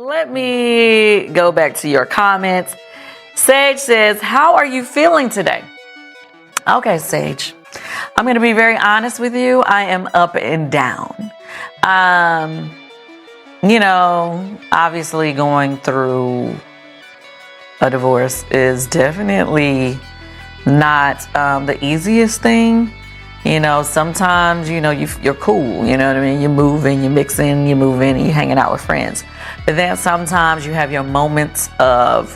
Let me go back to your comments. Sage says, how are you feeling today? Okay, Sage. I'm going to be very honest with you. I am up and down. Obviously going through a divorce is definitely not the easiest thing. Sometimes, you're cool, you know what I mean? You move in, you mix in, you move in, and you're hanging out with friends. But then sometimes you have your moments of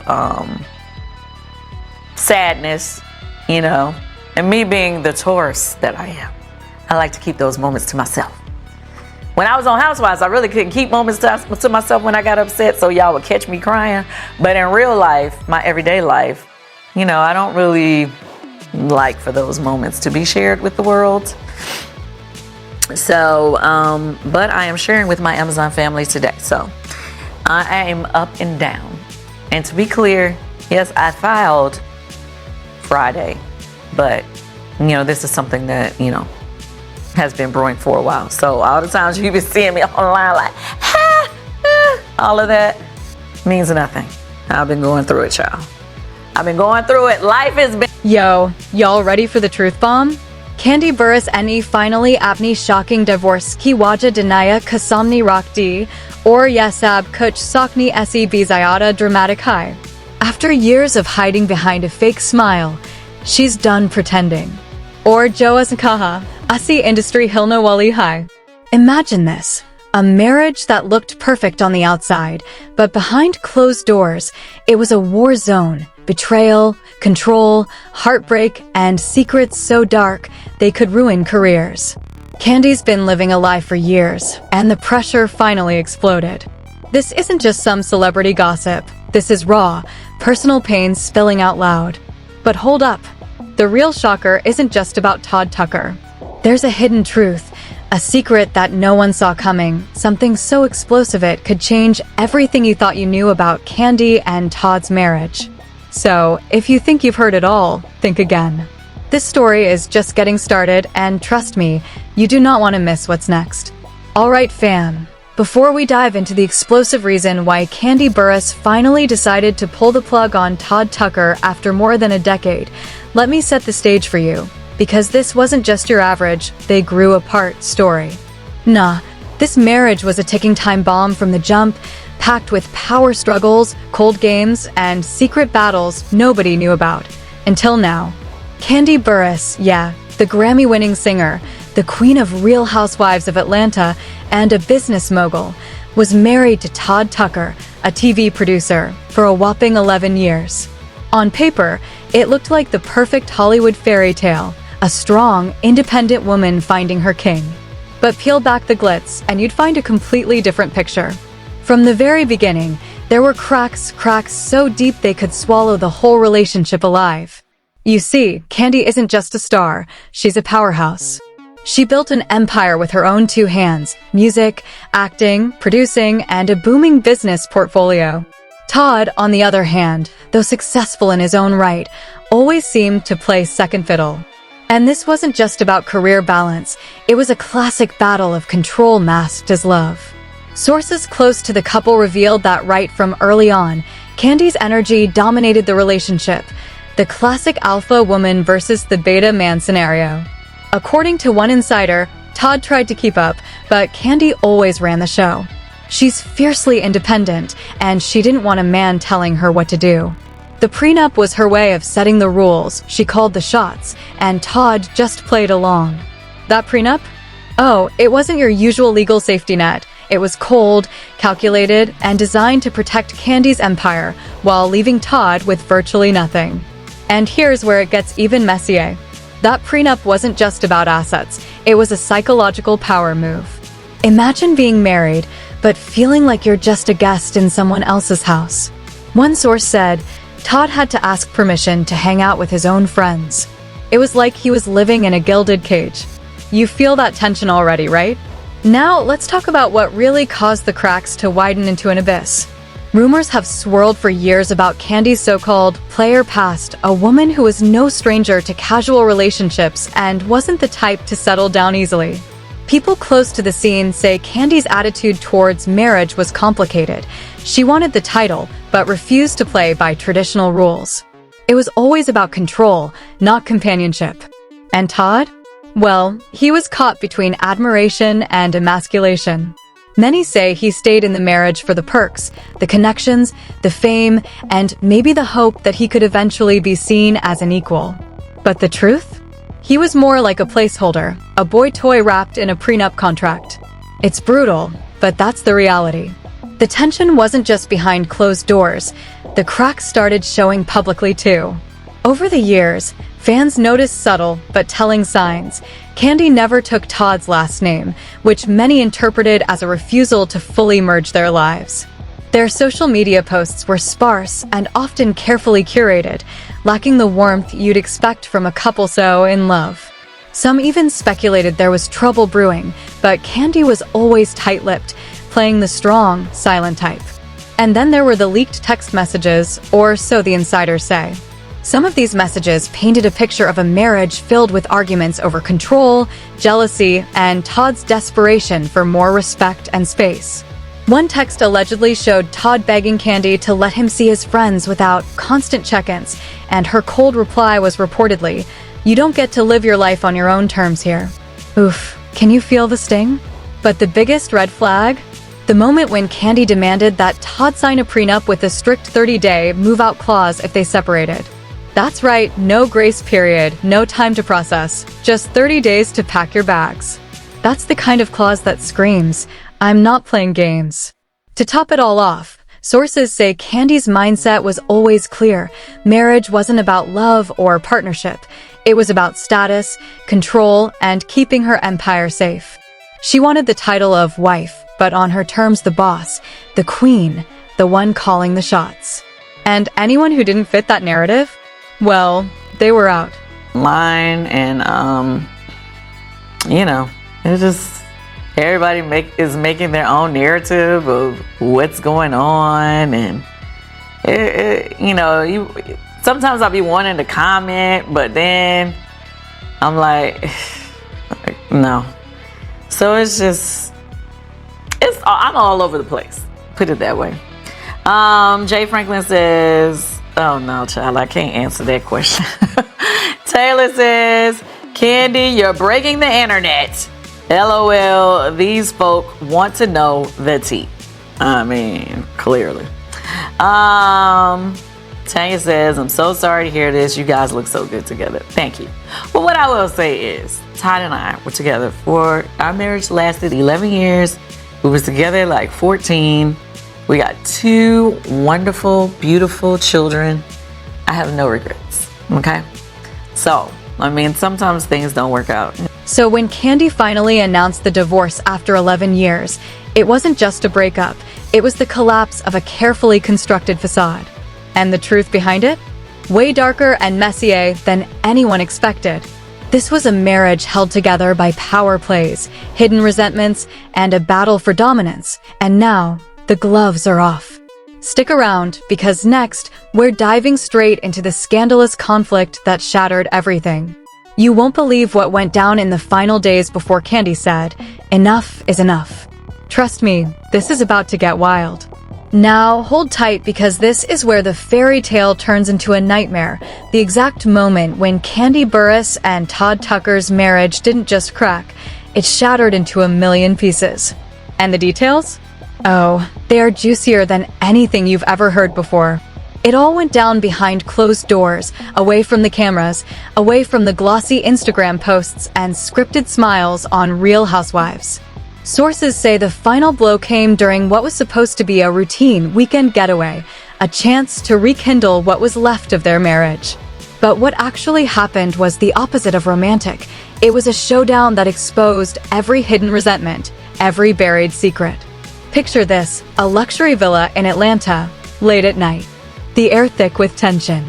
sadness, and me being the Taurus that I am, I like to keep those moments to myself. When I was on Housewives, I really couldn't keep moments to myself when I got upset, so y'all would catch me crying. But in real life, my everyday life, I don't really like for those moments to be shared with the world. So, but I am sharing with my Amazon family today. So I am up and down. And to be clear, yes, I filed Friday, but this is something that, has been brewing for a while. So all the times you've been seeing me online like, all of that means nothing. I've been going through it, y'all. I've been going through it. Life has been... Yo, y'all ready for the truth bomb? Kandi Burruss eni finally apni shocking divorce ki wajah dinaya kasamni rakdi or yasab kuch sakni esi bizayada dramatic high. After years of hiding behind a fake smile, she's done pretending. Or Joas kaha asi industry hilna wali high. Imagine this. A marriage that looked perfect on the outside, but behind closed doors, it was a war zone. Betrayal, control, heartbreak, and secrets so dark they could ruin careers. Kandi's been living a lie for years, and the pressure finally exploded. This isn't just some celebrity gossip. This is raw, personal pain spilling out loud. But hold up. The real shocker isn't just about Todd Tucker. There's a hidden truth, a secret that no one saw coming, something so explosive it could change everything you thought you knew about Kandi and Todd's marriage. So, if you think you've heard it all, think again. This story is just getting started, and trust me, you do not want to miss what's next. Alright fam, before we dive into the explosive reason why Kandi Burruss finally decided to pull the plug on Todd Tucker after more than a decade, let me set the stage for you, because this wasn't just your average, they grew apart story. Nah, this marriage was a ticking time bomb from the jump, packed with power struggles, cold games, and secret battles nobody knew about. Until now. Kandi Burruss, yeah, the Grammy-winning singer, the queen of Real Housewives of Atlanta, and a business mogul, was married to Todd Tucker, a TV producer, for a whopping 11 years. On paper, it looked like the perfect Hollywood fairy tale, a strong, independent woman finding her king. But peel back the glitz, and you'd find a completely different picture. From the very beginning, there were cracks so deep they could swallow the whole relationship alive. You see, Kandi isn't just a star, she's a powerhouse. She built an empire with her own two hands, music, acting, producing, and a booming business portfolio. Todd, on the other hand, though successful in his own right, always seemed to play second fiddle. And this wasn't just about career balance, it was a classic battle of control masked as love. Sources close to the couple revealed that right from early on, Kandi's energy dominated the relationship, the classic alpha woman versus the beta man scenario. According to one insider, Todd tried to keep up, but Kandi always ran the show. She's fiercely independent, and she didn't want a man telling her what to do. The prenup was her way of setting the rules, she called the shots, and Todd just played along. That prenup? Oh, it wasn't your usual legal safety net. It was cold, calculated, and designed to protect Kandi's empire while leaving Todd with virtually nothing. And here's where it gets even messier. That prenup wasn't just about assets, it was a psychological power move. Imagine being married, but feeling like you're just a guest in someone else's house. One source said, Todd had to ask permission to hang out with his own friends. It was like he was living in a gilded cage. You feel that tension already, right? Now, let's talk about what really caused the cracks to widen into an abyss. Rumors have swirled for years about Kandi's so-called player past, a woman who was no stranger to casual relationships and wasn't the type to settle down easily. People close to the scene say Kandi's attitude towards marriage was complicated. She wanted the title, but refused to play by traditional rules. It was always about control, not companionship. And Todd? Well, he was caught between admiration and emasculation. Many say he stayed in the marriage for the perks, the connections, the fame, and maybe the hope that he could eventually be seen as an equal. But the truth? He was more like a placeholder, a boy toy wrapped in a prenup contract. It's brutal, but that's the reality. The tension wasn't just behind closed doors. The cracks started showing publicly too. Over the years, fans noticed subtle but telling signs. Kandi never took Todd's last name, which many interpreted as a refusal to fully merge their lives. Their social media posts were sparse and often carefully curated, lacking the warmth you'd expect from a couple so in love. Some even speculated there was trouble brewing, but Kandi was always tight-lipped, playing the strong, silent type. And then there were the leaked text messages, or so the insiders say. Some of these messages painted a picture of a marriage filled with arguments over control, jealousy, and Todd's desperation for more respect and space. One text allegedly showed Todd begging Kandi to let him see his friends without constant check-ins, and her cold reply was reportedly, "You don't get to live your life on your own terms here." Oof, can you feel the sting? But the biggest red flag? The moment when Kandi demanded that Todd sign a prenup with a strict 30-day move-out clause if they separated. That's right, no grace period, no time to process, just 30 days to pack your bags. That's the kind of clause that screams, "I'm not playing games." To top it all off, sources say Kandi's mindset was always clear. Marriage wasn't about love or partnership. It was about status, control, and keeping her empire safe. She wanted the title of wife, but on her terms the boss, the queen, the one calling the shots. And anyone who didn't fit that narrative? Well, they were out. Line and it's just everybody is making their own narrative of what's going on, and sometimes I'll be wanting to comment, but then I'm like no. So I'm all over the place. Put it that way. Jay Franklin says, oh no, child, I can't answer that question. Taylor says, Kandi, you're breaking the internet. LOL, these folk want to know the tea. I mean, clearly. Tanya says, I'm so sorry to hear this. You guys look so good together. Thank you. Well, what I will say is, Todd and I were together for, our marriage lasted 11 years. We was together like 14. We got 2 wonderful, beautiful children. I have no regrets, okay? So, I mean, sometimes things don't work out. So when Kandi finally announced the divorce after 11 years, it wasn't just a breakup. It was the collapse of a carefully constructed facade. And the truth behind it? Way darker and messier than anyone expected. This was a marriage held together by power plays, hidden resentments, and a battle for dominance. And now, the gloves are off. Stick around, because next, we're diving straight into the scandalous conflict that shattered everything. You won't believe what went down in the final days before Kandi said, "Enough is enough." Trust me, this is about to get wild. Now, hold tight, because this is where the fairy tale turns into a nightmare, the exact moment when Kandi Burruss and Todd Tucker's marriage didn't just crack, it shattered into a million pieces. And the details? Oh, they are juicier than anything you've ever heard before. It all went down behind closed doors, away from the cameras, away from the glossy Instagram posts and scripted smiles on Real Housewives. Sources say the final blow came during what was supposed to be a routine weekend getaway, a chance to rekindle what was left of their marriage. But what actually happened was the opposite of romantic. It was a showdown that exposed every hidden resentment, every buried secret. Picture this, a luxury villa in Atlanta, late at night. The air thick with tension.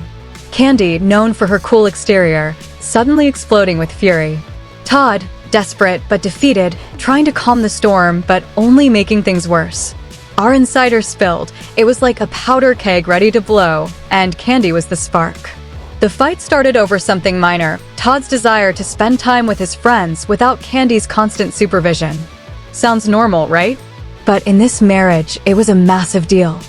Kandi, known for her cool exterior, suddenly exploding with fury. Todd, desperate but defeated, trying to calm the storm but only making things worse. Our insider spilled. It was like a powder keg ready to blow, and Kandi was the spark. The fight started over something minor, Todd's desire to spend time with his friends without Kandi's constant supervision. Sounds normal, right? But in this marriage, it was a massive deal.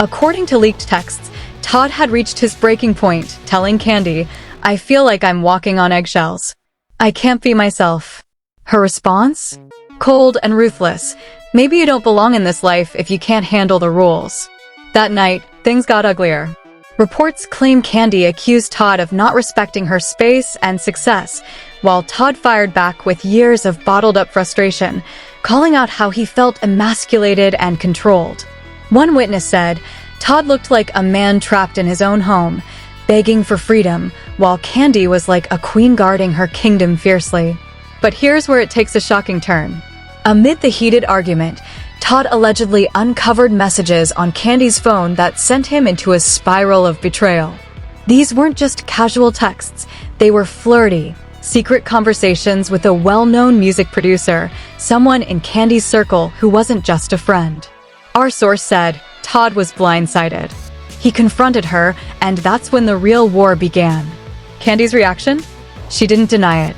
According to leaked texts, Todd had reached his breaking point, telling Kandi, "I feel like I'm walking on eggshells. I can't be myself." Her response? Cold and ruthless. Maybe you don't belong in this life if you can't handle the rules. That night, things got uglier. Reports claim Kandi accused Todd of not respecting her space and success, while Todd fired back with years of bottled-up frustration, calling out how he felt emasculated and controlled. One witness said, Todd looked like a man trapped in his own home, begging for freedom, while Kandi was like a queen guarding her kingdom fiercely. But here's where it takes a shocking turn. Amid the heated argument, Todd allegedly uncovered messages on Kandi's phone that sent him into a spiral of betrayal. These weren't just casual texts, they were flirty, secret conversations with a well-known music producer, someone in Kandi's circle who wasn't just a friend. Our source said Todd was blindsided. He confronted her, and that's when the real war began. Kandi's reaction? She didn't deny it.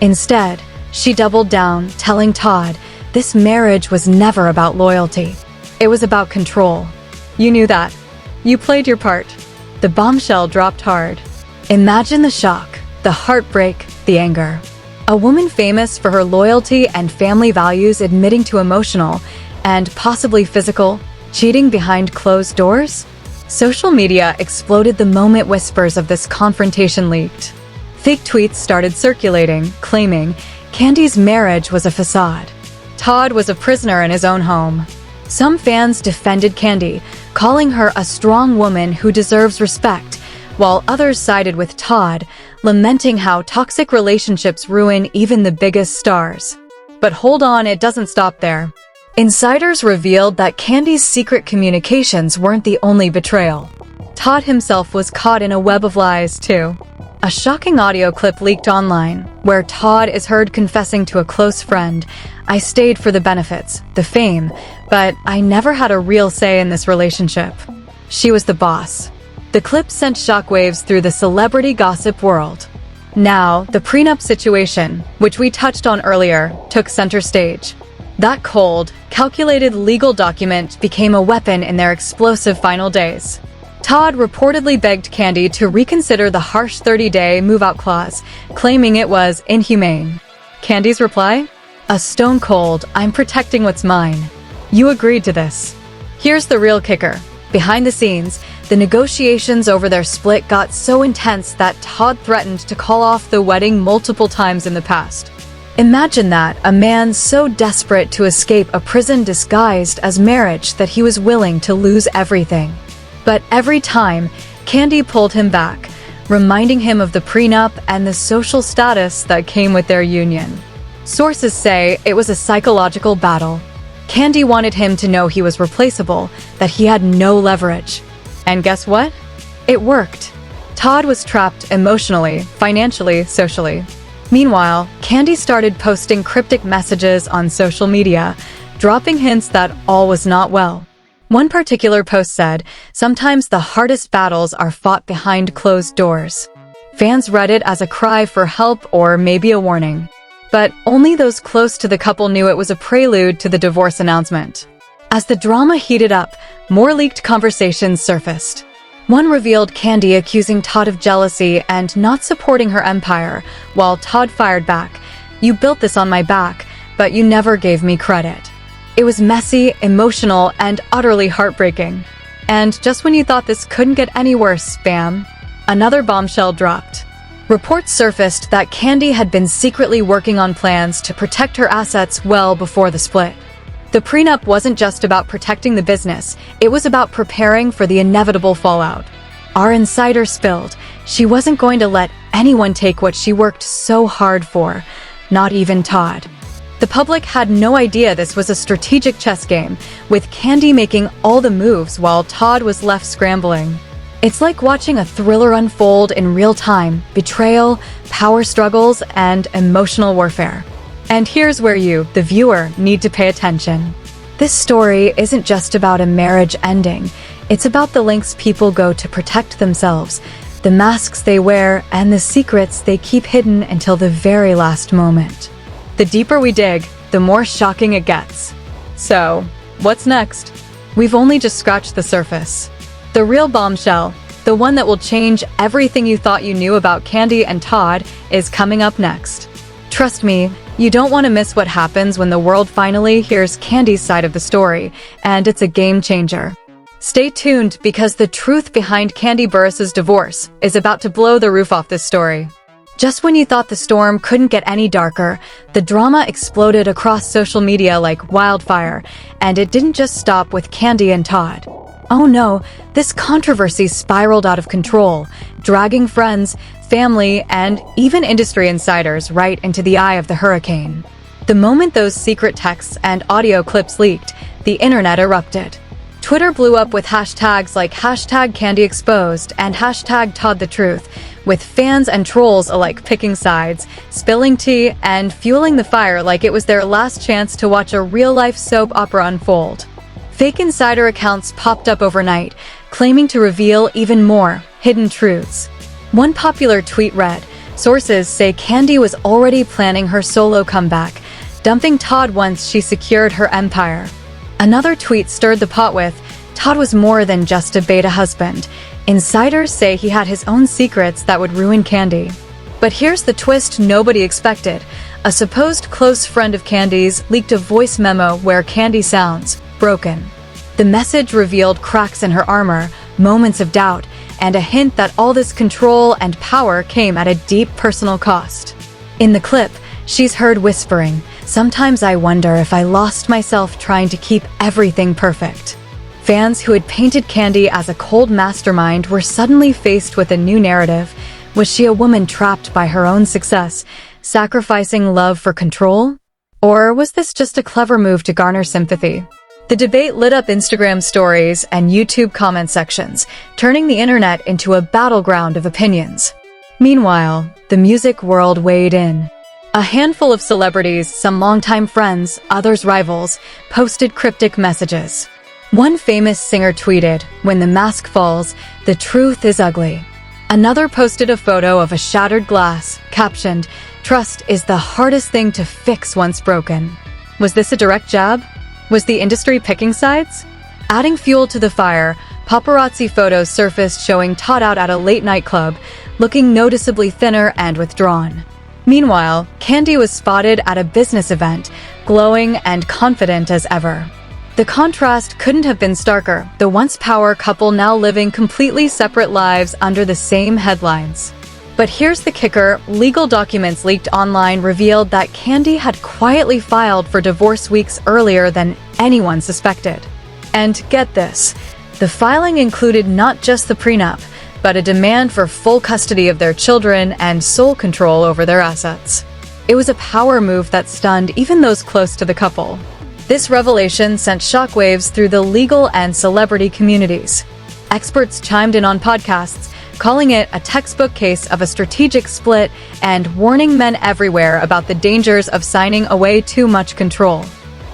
Instead, she doubled down, telling Todd this marriage was never about loyalty. It was about control. You knew that. You played your part. The bombshell dropped hard. Imagine the shock, the heartbreak, the anger. A woman famous for her loyalty and family values admitting to emotional, and possibly physical, cheating behind closed doors? Social media exploded the moment whispers of this confrontation leaked. Fake tweets started circulating, claiming Kandi's marriage was a facade. Todd was a prisoner in his own home. Some fans defended Kandi, calling her a strong woman who deserves respect, while others sided with Todd, lamenting how toxic relationships ruin even the biggest stars. But hold on, it doesn't stop there. Insiders revealed that Kandi's secret communications weren't the only betrayal. Todd himself was caught in a web of lies, too. A shocking audio clip leaked online, where Todd is heard confessing to a close friend, "I stayed for the benefits, the fame, but I never had a real say in this relationship." She was the boss. The clip sent shockwaves through the celebrity gossip world. Now, the prenup situation, which we touched on earlier, took center stage. That cold, calculated legal document became a weapon in their explosive final days. Todd reportedly begged Kandi to reconsider the harsh 30-day move-out clause, claiming it was inhumane. Kandi's reply? A stone cold, "I'm protecting what's mine." You agreed to this. Here's the real kicker. Behind the scenes, the negotiations over their split got so intense that Todd threatened to call off the wedding multiple times in the past. Imagine that, a man so desperate to escape a prison disguised as marriage that he was willing to lose everything. But every time, Kandi pulled him back, reminding him of the prenup and the social status that came with their union. Sources say it was a psychological battle. Kandi wanted him to know he was replaceable, that he had no leverage. And guess what? It worked. Todd was trapped emotionally, financially, socially. Meanwhile, Kandi started posting cryptic messages on social media, dropping hints that all was not well. One particular post said, "Sometimes the hardest battles are fought behind closed doors." Fans read it as a cry for help or maybe a warning. But only those close to the couple knew it was a prelude to the divorce announcement. As the drama heated up, more leaked conversations surfaced. One revealed Kandi accusing Todd of jealousy and not supporting her empire, while Todd fired back, "You built this on my back, but you never gave me credit." It was messy, emotional, and utterly heartbreaking. And just when you thought this couldn't get any worse, bam, another bombshell dropped. Reports surfaced that Kandi had been secretly working on plans to protect her assets well before the split. The prenup wasn't just about protecting the business, it was about preparing for the inevitable fallout. Our insider spilled, she wasn't going to let anyone take what she worked so hard for, not even Todd. The public had no idea this was a strategic chess game, with Kandi making all the moves while Todd was left scrambling. It's like watching a thriller unfold in real time: betrayal, power struggles, and emotional warfare. And here's where you, the viewer, need to pay attention. This story isn't just about a marriage ending. It's about the lengths people go to protect themselves, the masks they wear, and the secrets they keep hidden until the very last moment. The deeper we dig, the more shocking it gets. So, what's next? We've only just scratched the surface. The real bombshell, the one that will change everything you thought you knew about Kandi and Todd, is coming up next. Trust me, you don't want to miss what happens when the world finally hears Kandi's side of the story, and it's a game changer. Stay tuned because the truth behind Kandi Burruss's divorce is about to blow the roof off this story. Just when you thought the storm couldn't get any darker, the drama exploded across social media like wildfire, and it didn't just stop with Kandi and Todd. Oh no, this controversy spiraled out of control, dragging friends, family, and even industry insiders right into the eye of the hurricane. The moment those secret texts and audio clips leaked, the internet erupted. Twitter blew up with hashtags like #KandiExposed and #ToddTheTruth, with fans and trolls alike picking sides, spilling tea, and fueling the fire like it was their last chance to watch a real-life soap opera unfold. Fake insider accounts popped up overnight, claiming to reveal even more hidden truths. One popular tweet read, "Sources say Kandi was already planning her solo comeback, dumping Todd once she secured her empire." Another tweet stirred the pot with, "Todd was more than just a beta husband. Insiders say he had his own secrets that would ruin Kandi." But here's the twist nobody expected. A supposed close friend of Kandi's leaked a voice memo where Kandi sounds broken. The message revealed cracks in her armor, moments of doubt, and a hint that all this control and power came at a deep personal cost. In the clip, she's heard whispering, "Sometimes I wonder if I lost myself trying to keep everything perfect." Fans who had painted Kandi as a cold mastermind were suddenly faced with a new narrative. Was she a woman trapped by her own success, sacrificing love for control? Or was this just a clever move to garner sympathy? The debate lit up Instagram stories and YouTube comment sections, turning the internet into a battleground of opinions. Meanwhile, the music world weighed in. A handful of celebrities, some longtime friends, others rivals, posted cryptic messages. One famous singer tweeted, "When the mask falls, the truth is ugly." Another posted a photo of a shattered glass, captioned, "Trust is the hardest thing to fix once broken." Was this a direct jab? Was the industry picking sides? Adding fuel to the fire, paparazzi photos surfaced showing Todd out at a late-night club, looking noticeably thinner and withdrawn. Meanwhile, Kandi was spotted at a business event, glowing and confident as ever. The contrast couldn't have been starker, the once-power couple now living completely separate lives under the same headlines. But here's the kicker, legal documents leaked online revealed that Kandi had quietly filed for divorce weeks earlier than anyone suspected. And get this, the filing included not just the prenup, but a demand for full custody of their children and sole control over their assets. It was a power move that stunned even those close to the couple. This revelation sent shockwaves through the legal and celebrity communities. Experts chimed in on podcasts, calling it a textbook case of a strategic split and warning men everywhere about the dangers of signing away too much control.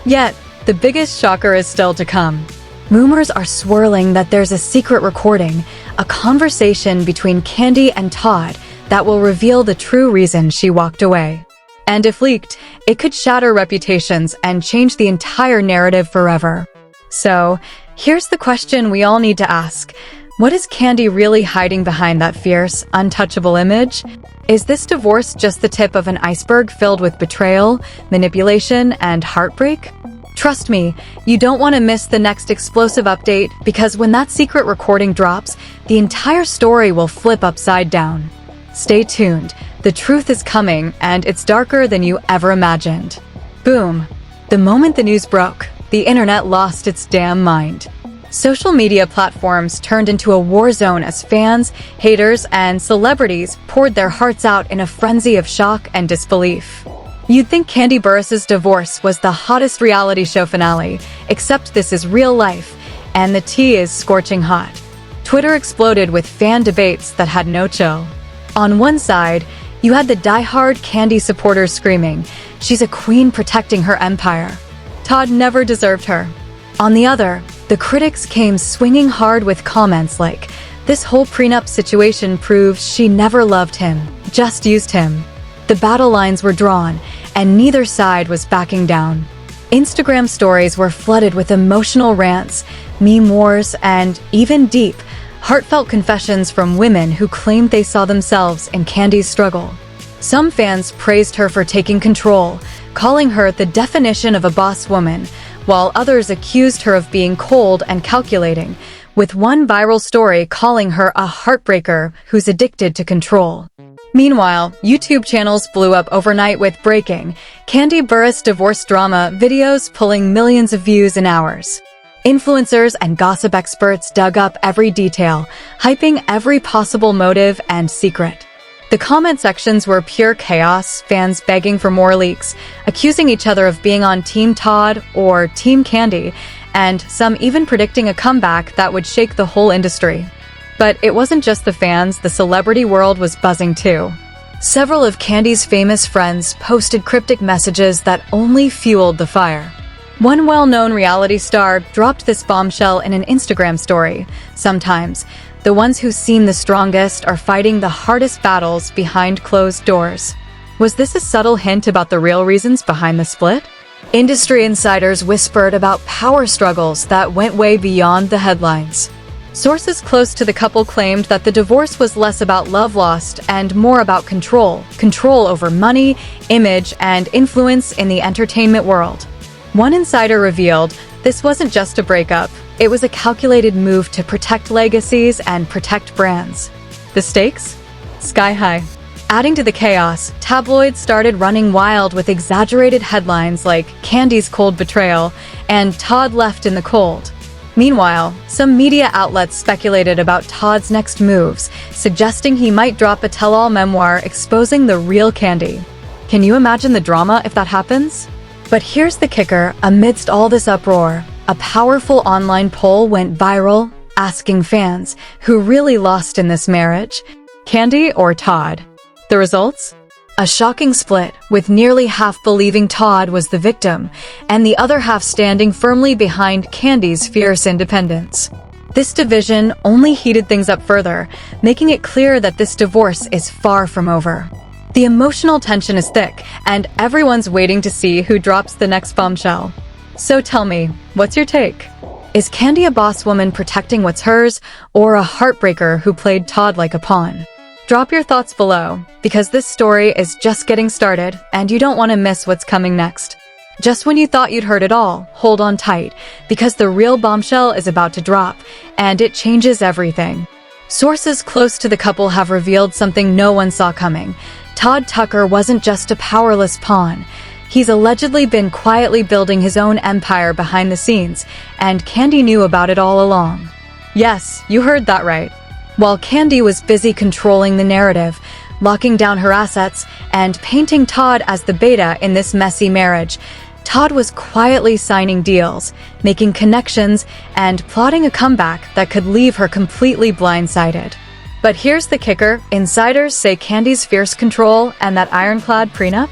Yet, the biggest shocker is still to come. Rumors are swirling that there's a secret recording, a conversation between Kandi and Todd that will reveal the true reason she walked away. And if leaked, it could shatter reputations and change the entire narrative forever. So, here's the question we all need to ask. What is Kandi really hiding behind that fierce, untouchable image? Is this divorce just the tip of an iceberg filled with betrayal, manipulation, and heartbreak? Trust me, you don't want to miss the next explosive update because when that secret recording drops, the entire story will flip upside down. Stay tuned. The truth is coming, and it's darker than you ever imagined. Boom. The moment the news broke, the internet lost its damn mind. Social media platforms turned into a war zone as fans, haters, and celebrities poured their hearts out in a frenzy of shock and disbelief. You'd think Kandi Burruss's divorce was the hottest reality show finale, except this is real life, and the tea is scorching hot. Twitter exploded with fan debates that had no chill. On one side, you had the die-hard Kandi supporters screaming, "She's a queen protecting her empire. Todd never deserved her." On the other, the critics came swinging hard with comments like, This whole prenup situation proves she never loved him, just used him. The battle lines were drawn, and neither side was backing down. Instagram stories were flooded with emotional rants, meme wars, and even deep, heartfelt confessions from women who claimed they saw themselves in Kandi's struggle. Some fans praised her for taking control, calling her the definition of a boss woman, while others accused her of being cold and calculating, with one viral story calling her a heartbreaker who's addicted to control. Meanwhile, YouTube channels blew up overnight with breaking Kandi Burruss divorce drama videos pulling millions of views in hours. Influencers and gossip experts dug up every detail, hyping every possible motive and secret. The comment sections were pure chaos, fans begging for more leaks, accusing each other of being on Team Todd or Team Kandi, and some even predicting a comeback that would shake the whole industry. But it wasn't just the fans, the celebrity world was buzzing too. Several of Kandi's famous friends posted cryptic messages that only fueled the fire. One well-known reality star dropped this bombshell in an Instagram story. Sometimes, the ones who seem the strongest are fighting the hardest battles behind closed doors. Was this a subtle hint about the real reasons behind the split? Industry insiders whispered about power struggles that went way beyond the headlines. Sources close to the couple claimed that the divorce was less about love lost and more about control over money, image, and influence in the entertainment world. One insider revealed this wasn't just a breakup, it was a calculated move to protect legacies and protect brands. The stakes? Sky high. Adding to the chaos, tabloids started running wild with exaggerated headlines like Kandi's cold betrayal and Todd left in the cold. Meanwhile, some media outlets speculated about Todd's next moves, suggesting he might drop a tell-all memoir exposing the real Kandi. Can you imagine the drama if that happens? But here's the kicker, amidst all this uproar, a powerful online poll went viral, asking fans who really lost in this marriage, Kandi or Todd. The results? A shocking split, with nearly half believing Todd was the victim, and the other half standing firmly behind Kandi's fierce independence. This division only heated things up further, making it clear that this divorce is far from over. The emotional tension is thick, and everyone's waiting to see who drops the next bombshell. So tell me, what's your take? Is Kandi a boss woman protecting what's hers, or a heartbreaker who played Todd like a pawn? Drop your thoughts below, because this story is just getting started, and you don't want to miss what's coming next. Just when you thought you'd heard it all, hold on tight, because the real bombshell is about to drop, and it changes everything. Sources close to the couple have revealed something no one saw coming. Todd Tucker wasn't just a powerless pawn. He's allegedly been quietly building his own empire behind the scenes, and Kandi knew about it all along. Yes, you heard that right. While Kandi was busy controlling the narrative, locking down her assets, and painting Todd as the beta in this messy marriage, Todd was quietly signing deals, making connections, and plotting a comeback that could leave her completely blindsided. But here's the kicker, insiders say Kandi's fierce control and that ironclad prenup,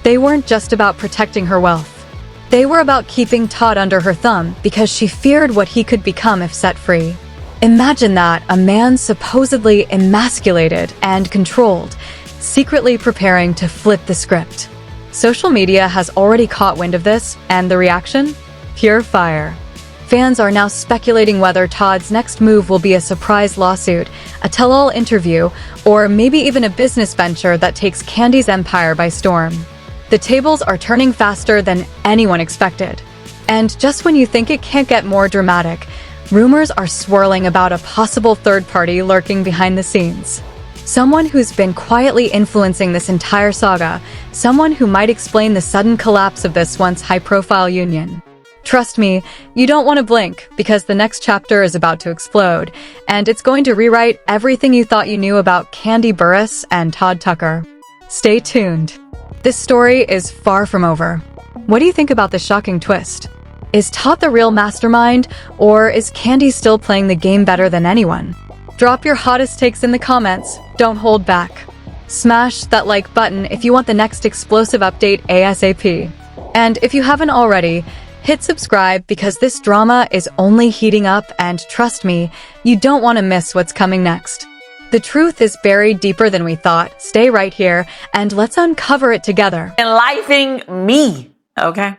they weren't just about protecting her wealth. They were about keeping Todd under her thumb because she feared what he could become if set free. Imagine that, a man supposedly emasculated and controlled, secretly preparing to flip the script. Social media has already caught wind of this, and the reaction? Pure fire. Fans are now speculating whether Todd's next move will be a surprise lawsuit, a tell-all interview, or maybe even a business venture that takes Kandi's empire by storm. The tables are turning faster than anyone expected. And just when you think it can't get more dramatic, rumors are swirling about a possible third party lurking behind the scenes. Someone who's been quietly influencing this entire saga, someone who might explain the sudden collapse of this once high-profile union. Trust me, you don't want to blink, because the next chapter is about to explode, and it's going to rewrite everything you thought you knew about Kandi Burruss and Todd Tucker. Stay tuned. This story is far from over. What do you think about this shocking twist? Is Todd the real mastermind, or is Kandi still playing the game better than anyone? Drop your hottest takes in the comments. Don't hold back. Smash that like button if you want the next explosive update ASAP. And if you haven't already, Hit subscribe because this drama is only heating up, and trust me, you don't want to miss what's coming next. The truth is buried deeper than we thought. Stay right here and let's uncover it together. Enlightening me, okay?